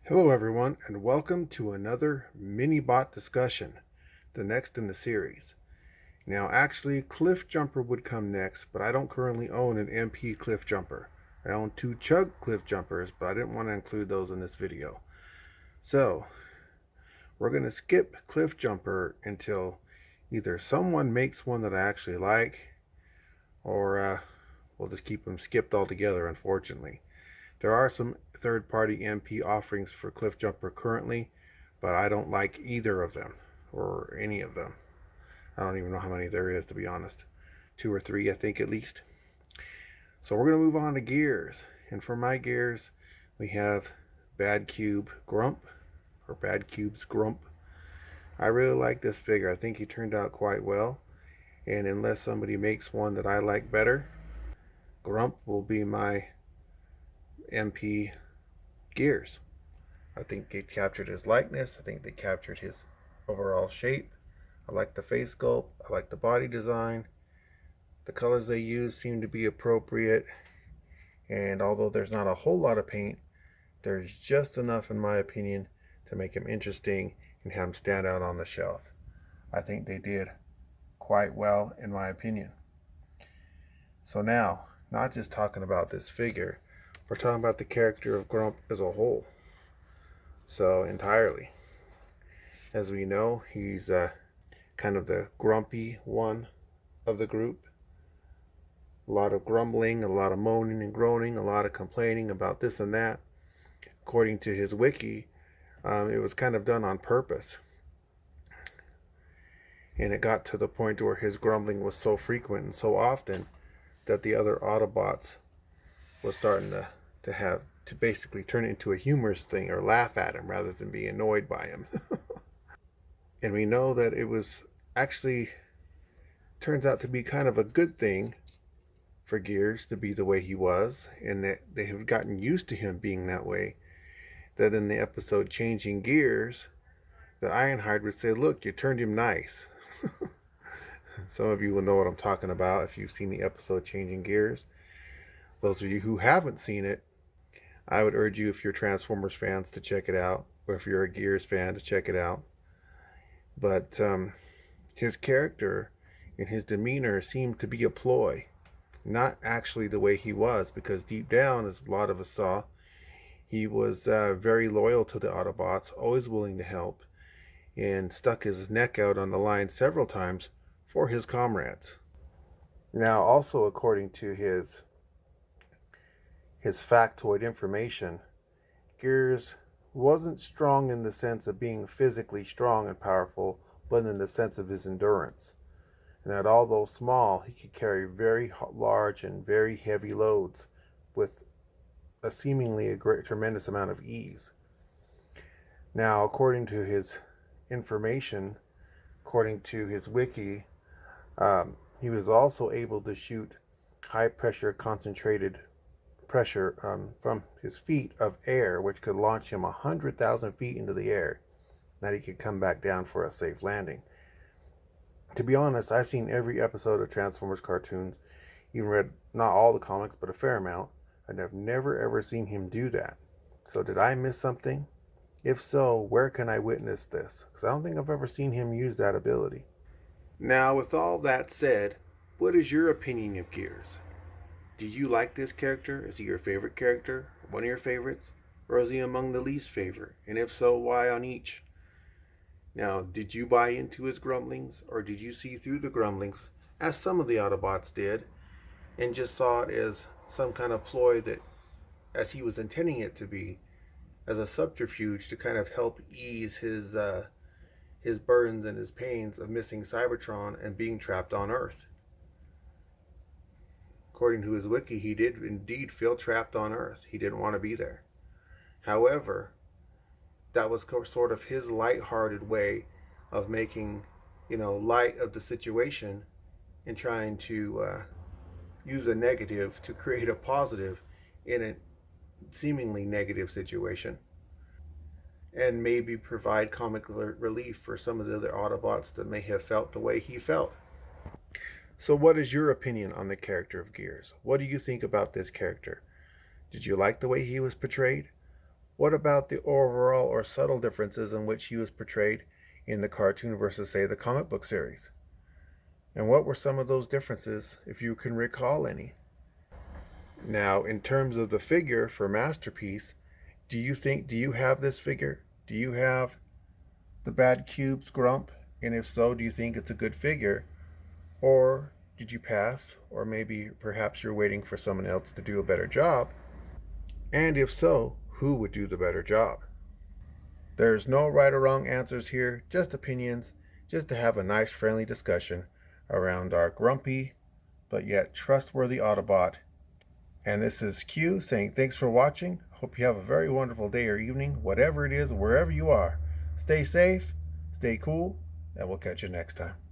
Hello everyone, and welcome to another mini-bot discussion, the next in the series. Now actually, Cliff Jumper would come next, but I don't currently own an MP Cliff Jumper. I own two Chug Cliff Jumpers, but I didn't want to include those in this video. So, we're going to skip Cliff Jumper until either someone makes one that I actually like, or we'll just keep them skipped altogether, unfortunately. There are some third-party MP offerings for Cliff Jumper currently, but I don't like either of them, or any of them. I don't even know how many there is, to be honest. 2 or 3, I think, at least. So we're going to move on to gears. And for my gears, we have Bad Cube Grump, or Bad Cube's Grump. I really like this figure. I think he turned out quite well. And unless somebody makes one that I like better, Grump will be my MP gears. I think they captured his likeness. I think they captured his overall shape. I like the face sculpt. I like the body design. The colors they use seem to be appropriate. And although there's not a whole lot of paint, there's just enough, in my opinion, to make him interesting and have him stand out on the shelf. I think they did quite well, in my opinion. So now, not just talking about this figure, we're talking about the character of Grump as a whole. So, entirely. As we know, he's kind of the grumpy one of the group. A lot of grumbling, a lot of moaning and groaning, a lot of complaining about this and that. According to his wiki, it was kind of done on purpose. And it got to the point where his grumbling was so frequent and so often that the other Autobots was starting to basically turn it into a humorous thing or laugh at him rather than be annoyed by him. And we know that it was actually turns out to be kind of a good thing for Gears to be the way he was, and that they have gotten used to him being that way. That in the episode Changing Gears, that Ironhide would say, "Look, you turned him nice." Some of you will know what I'm talking about if you've seen the episode Changing Gears. Those of you who haven't seen it, I would urge you, if you're Transformers fans, to check it out, or if you're a Gears fan, to check it out. But his character and his demeanor seemed to be a ploy, not actually the way he was, because deep down, as a lot of us saw, he was very loyal to the Autobots, always willing to help, and stuck his neck out on the line several times for his comrades. Now, also according to his factoid information, Gears wasn't strong in the sense of being physically strong and powerful, but in the sense of his endurance. And that although small, he could carry very large and very heavy loads with a seemingly tremendous amount of ease. Now, according to his information, according to his wiki, he was also able to shoot high pressure concentrated pressure from his feet of air, which could launch him 100,000 feet into the air. That he could come back down for a safe landing. To be honest, I've seen every episode of Transformers cartoons, even read not all the comics, but a fair amount, and I've never ever seen him do that. So did I miss something? If so, where can I witness this? Because I don't think I've ever seen him use that ability. Now, with all that said, what is your opinion of Gears? Do you like this character? Is he your favorite character? One of your favorites? Or is he among the least favorite? And if so, why on each? Now, did you buy into his grumblings, or did you see through the grumblings, as some of the Autobots did, and just saw it as some kind of ploy that, as he was intending it to be, as a subterfuge to kind of help ease his burdens and his pains of missing Cybertron and being trapped on Earth? According to his wiki, he did indeed feel trapped on Earth. He didn't want to be there. However, that was sort of his light-hearted way of making, light of the situation and trying to use a negative to create a positive in a seemingly negative situation, and maybe provide comic relief for some of the other Autobots that may have felt the way he felt. So what is your opinion on the character of Gears? What do you think about this character? Did you like the way he was portrayed? What about the overall or subtle differences in which he was portrayed in the cartoon versus, say, the comic book series? And what were some of those differences, if you can recall any? Now, in terms of the figure for Masterpiece, do you have this figure? Do you have the Bad Cubes Grump? And if so, do you think it's a good figure? Or did you pass? Or maybe perhaps you're waiting for someone else to do a better job? And if so, who would do the better job? There's no right or wrong answers here, just opinions, just to have a nice friendly discussion around our grumpy but yet trustworthy Autobot. And this is Q saying thanks for watching. Hope you have a very wonderful day or evening, whatever it is, wherever you are. Stay safe, stay cool, and we'll catch you next time.